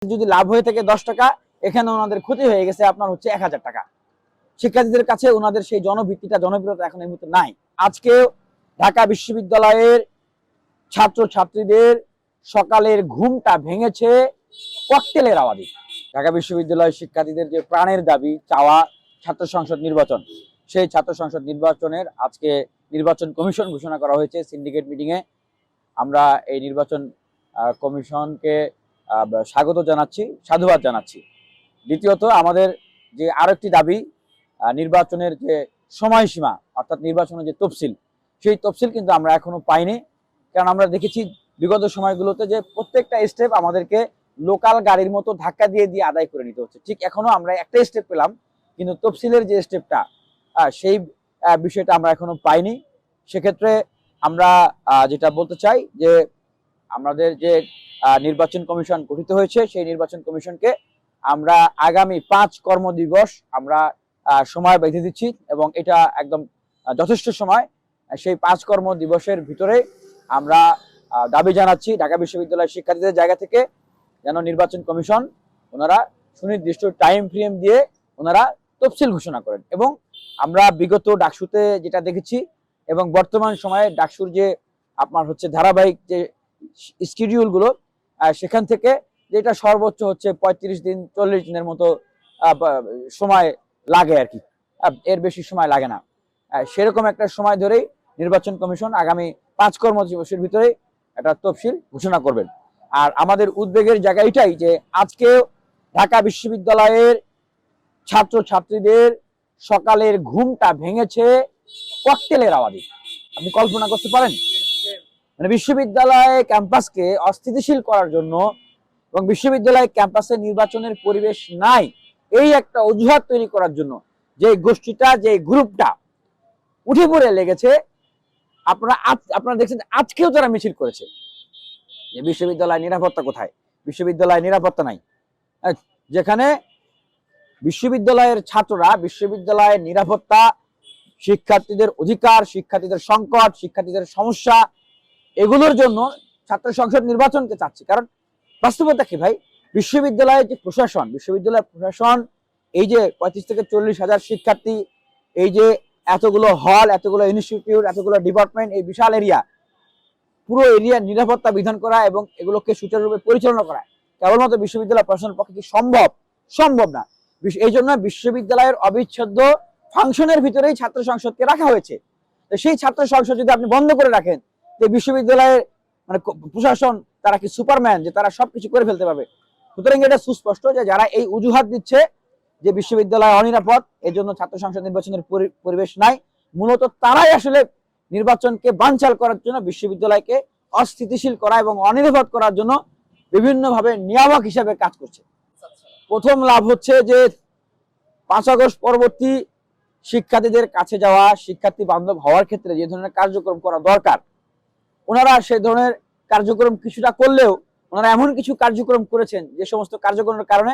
যদি লাভ হয়ে থাকে 10 টাকা, এখানে ওনাদের ক্ষতি হয়ে গেছে আপনার হচ্ছে 1000 টাকা। শিক্ষার্থীদের কাছে ওনাদের সেই জনভিত্তিটা জনপ্রিয়তা এখন এই মুহূর্তে নাই। আজকে ঢাকা বিশ্ববিদ্যালয়ের ছাত্র ছাত্রীদের সকালের ঘুমটা ভেঙেছে ককটেলের আওয়াজে। ঢাকা বিশ্ববিদ্যালয়ের শিক্ষার্থীদের যে প্রাণের দাবি চাওয়া ছাত্র সংসদ নির্বাচন, সেই ছাত্র সংসদ নির্বাচনের আজকে নির্বাচন কমিশন ঘোষণা করা হয়েছে সিন্ডিকেট মিটিংয়ে। আমরা এই নির্বাচন কমিশনকে স্বাগত জানাচ্ছি, সাধুবাদ জানাচ্ছি। দ্বিতীয়ত আমাদের যে আরেকটি দাবি, নির্বাচনের যে সময়সীমা অর্থাৎ নির্বাচনের যে তফসিল, সেই তফসিল কিন্তু আমরা এখনো পাইনি। কারণ আমরা দেখেছি বিগত সময়গুলোতে যে প্রত্যেকটা স্টেপ আমাদেরকে লোকাল গাড়ির মতো ধাক্কা দিয়ে দিয়ে আদায় করে নিতে হচ্ছে। ঠিক এখনো আমরা একটা স্টেপ পেলাম, কিন্তু তফসিলের যে স্টেপটা সেই বিষয়টা আমরা এখনো পাইনি। সেক্ষেত্রে আমরা যেটা বলতে চাই যে আমাদের যে নির্বাচন কমিশন গঠিত হয়েছে, সেই নির্বাচন কমিশনকে আমরা আগামী 5 কর্মদিবস আমরা সময় বেঁধে দিচ্ছি এবং এটা একদম যথেষ্ট সময়। সেই 5 কর্মদিবসের ভিতরে আমরা দাবি জানাচ্ছি ঢাকা বিশ্ববিদ্যালয়ের শিক্ষার্থীদের জায়গা থেকে যেন নির্বাচন কমিশন ওনারা সুনির্দিষ্ট টাইম ফ্রেম দিয়ে ওনারা তফসিল ঘোষণা করেন। এবং আমরা বিগত ডাকসুতে যেটা দেখেছি এবং বর্তমান সময়ে ডাকসুর যে আপনার হচ্ছে ধারাবাহিক যে শিডিউলগুলো, সেখান থেকে যেটা সর্বোচ্চ হচ্ছে 35 দিন 40 দিনের মতো সময় লাগে আর কি, এর বেশি সময় লাগে না। সেরকম একটা সময় ধরেই নির্বাচন কমিশন আগামী 5 কর্মদিবসের ভিতরে একটা তফসিল ঘোষণা করবেন। আর আমাদের উদ্বেগের জায়গা এটাই যে আজকে ঢাকা বিশ্ববিদ্যালয়ের ছাত্র ছাত্রীদের সকালের ঘুমটা ভেঙেছে ককটেলের আওয়াজে। আপনি কল্পনা করতে পারেন, মানে বিশ্ববিদ্যালয় ক্যাম্পাসকে অস্থিতিশীল করার জন্য এবং বিশ্ববিদ্যালয় ক্যাম্পাসে নির্বাচনের পরিবেশ নাই এই একটা অজুহাত তৈরি করার জন্য যে গোষ্ঠীটা, যে গ্রুপটা উঠে পড়ে লেগেছে। আপনারা দেখছেন আজকেও যারা মিছিল করেছে যে বিশ্ববিদ্যালয় নিরাপত্তা কোথায়, বিশ্ববিদ্যালয় নিরাপত্তা নাই। যেখানে বিশ্ববিদ্যালয়ের ছাত্ররা বিশ্ববিদ্যালয়ের নিরাপত্তা, শিক্ষার্থীদের অধিকার, শিক্ষার্থীদের সংকট, শিক্ষার্থীদের সমস্যা, এগুলোর জন্য ছাত্র সংসদ নির্বাচনকে চাচ্ছে। কারণ বাস্তবতা কি ভাই, বিশ্ববিদ্যালয়ের যে প্রশাসন, বিশ্ববিদ্যালয়ের প্রশাসন এই যে 35 থেকে 40 হাজার শিক্ষার্থী, এই যে এতগুলো হল, এতগুলো ইনস্টিটিউট, এতগুলো ডিপার্টমেন্ট, এই বিশাল এরিয়া, পুরো এরিয়ার নিরাপত্তা বিধান করা এবং এগুলোকে সুচারুরূপে পরিচালনা করা কেবলমাত্র বিশ্ববিদ্যালয় প্রশাসনের পক্ষে কি সম্ভব না। এই জন্য বিশ্ববিদ্যালয়ের অবিচ্ছেদ্য ফাংশনের ভিতরেই ছাত্র সংসদকে রাখা হয়েছে। তো সেই ছাত্র সংসদ যদি আপনি বন্ধ করে রাখেন, যে বিশ্ববিদ্যালয়ের মানে প্রশাসন তারা কি সুপারম্যান যে তারা সবকিছু করে ফেলতে পারবে? সুতরাং এটা সুস্পষ্ট যে যারা এই অজুহাত দিচ্ছে যে বিশ্ববিদ্যালয় অনিরাপদ, এই জন্য ছাত্র সংসদ নির্বাচনের পরিবেশ নাই, মূলত তারাই আসলে নির্বাচনকে বানচাল করার জন্য, বিশ্ববিদ্যালয়কে অস্থিতিশীল করা এবং অনিরাপদ করার জন্য বিভিন্নভাবে নিয়ামক হিসেবে কাজ করছে। প্রথম লাভ হচ্ছে যে 5 আগস্ট পরবর্তী শিক্ষার্থীদের কাছে যাওয়া, শিক্ষার্থী বান্ধব হওয়ার ক্ষেত্রে যে ধরনের কার্যক্রম করা দরকার, ওনারা সেই ধরনের কার্যক্রম কিছুটা করলেও ওনারা এমন কিছু কার্যক্রম করেছেন যে সমস্ত কার্যক্রমের কারণে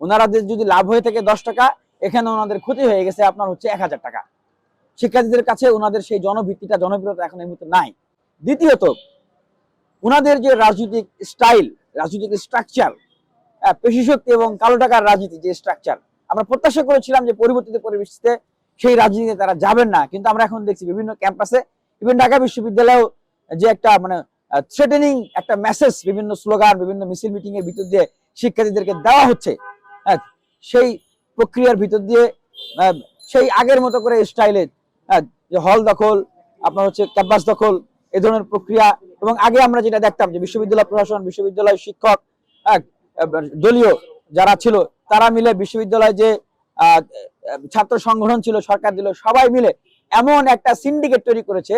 ওনাদের যদি লাভ হয়ে থাকে 10 টাকা, এখানে ওনাদের ক্ষতি হয়ে গেছে আপনার হচ্ছে 1000 টাকা। শিক্ষার্থীদের কাছে ওনাদের সেই জনভিত্তিটা জনপ্রিয়তা এখন এই মুহূর্তে নাই। দ্বিতীয়ত ওনাদের যে রাজনৈতিক স্টাইল, রাজনৈতিক স্ট্রাকচার, পেশি শক্তি এবং কালো টাকার রাজনীতি যে স্ট্রাকচার, আমরা প্রত্যাশা করেছিলাম যে পরিবর্তিত পরিবেশে সেই রাজনীতিতে তারা যাবেন না, কিন্তু আমরা এখন দেখছি বিভিন্ন ক্যাম্পাসে, ইভেন ঢাকা বিশ্ববিদ্যালয়েও যে একটা মানে থ্রেটেনিং একটা মেসেজ বিভিন্ন স্লোগান, বিভিন্ন মিছিল মিটিং এর ভিতর দিয়ে শিক্ষার্থীদেরকে দেওয়া হচ্ছে। সেই প্রক্রিয়ার ভিতর দিয়ে সেই আগের মতো করে স্টাইলে যে হল দখল, আপনার হচ্ছে ক্যাম্পাস দখল, এ ধরনের প্রক্রিয়া। এবং আগে আমরা যেটা দেখতাম যে বিশ্ববিদ্যালয় প্রশাসন, বিশ্ববিদ্যালয় শিক্ষক, দলীয় যারা ছিল তারা মিলে বিশ্ববিদ্যালয় যে ছাত্র সংগঠন ছিল, সরকার দিল, সবাই মিলে এমন একটা সিন্ডিকেট তৈরি করেছে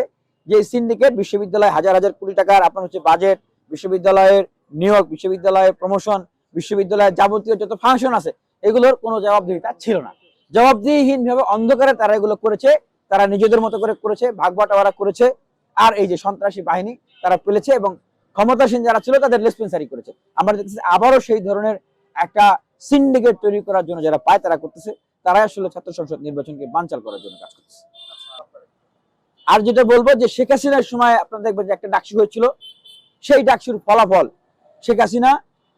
যে সিন্ডিকেট বিশ্ববিদ্যালয় হাজার হাজার কোটি টাকার আপনার হচ্ছে বাজেট, বিশ্ববিদ্যালয়ের নিয়োগ, বিশ্ববিদ্যালয়ের প্রমোশন, বিশ্ববিদ্যালয়ের যাবতীয় যত ফাংশন আছে এগুলোর কোনো জবাবদিহিতা ছিল না। জবাবদিহিহীন ভাবে অন্ধকারে তারা এগুলো করেছে, তারা নিজেদের মতো করে করেছে, ভাগ বাটোয়ারা করেছে। আর এই যে সন্ত্রাসী বাহিনী তারা পেলেছে এবং ক্ষমতাসীন যারা ছিল তাদের লেসপেন্সারি করেছে। আমরা দেখতেছি আবারও সেই ধরনের একটা সিন্ডিকেট তৈরি করার জন্য যারা পায় তারা করতেছে, তারাই আসলে ছাত্র সংসদ নির্বাচনকে বানচাল করার জন্য কাজ করতেছে। আর যেটা বলবো যে শেখ হাসিনার সময় আপনারা দেখবেন যে একটা ডাকসু হয়েছিল, সেই ডাকসুর ফলাফল শেখ হাসিনা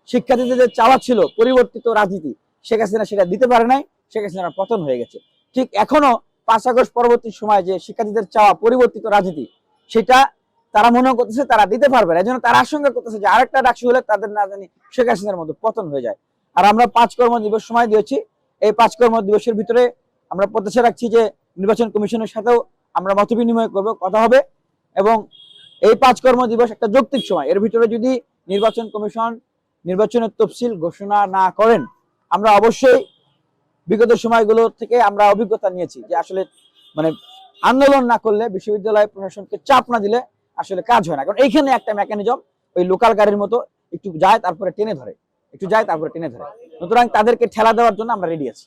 শিক্ষার্থীদের যে চাওয়া ছিল পরিবর্তিত রাজনীতি, শেখ হাসিনা সেটা দিতে পারে নাই, শেখ হাসিনার পতন হয়ে গেছে। ঠিক এখনো 5 আগস্ট পরবর্তী সময় যে শিক্ষার্থীদের চাওয়া পরিবর্তিত রাজনীতি, সেটা তারা মনে করতেছে তারা দিতে পারবে না। এই জন্য তারা আশঙ্কা করতেছে যে আরেকটা ডাকসু হলে তাদের না জানি শেখ হাসিনার মতো পতন হয়ে যায়। আর আমরা 5 কর্মদিবস সময় দিয়েছি। এই 5 কর্মদিবসের ভিতরে আমরা প্রত্যাশা রাখছি যে নির্বাচন কমিশনের সাথেও আমরা মত বিনিময় করব, কথা হবে। এবং এই 5 কর্মদিবস একটা যৌক্তিক সময়, এর ভিতরে যদি নির্বাচন কমিশন নির্বাচনের তফসিল ঘোষণা না করেন, আমরা অবশ্যই বিগত সময়গুলো থেকে আমরা অভিজ্ঞতা নিয়েছি যে আসলে মানে আন্দোলন না করলে, বিশ্ববিদ্যালয় প্রশাসনকে চাপ না দিলে আসলে কাজ হয় না। কারণ এইখানে একটা মেকানিজম ওই লোকাল গাড়ির মতো একটু যায় তারপরে টেনে ধরে, একটু যায় তারপরে টেনে ধরে। সুতরাং তাদেরকে ঠেলা দেওয়ার জন্য আমরা রেডি আছি।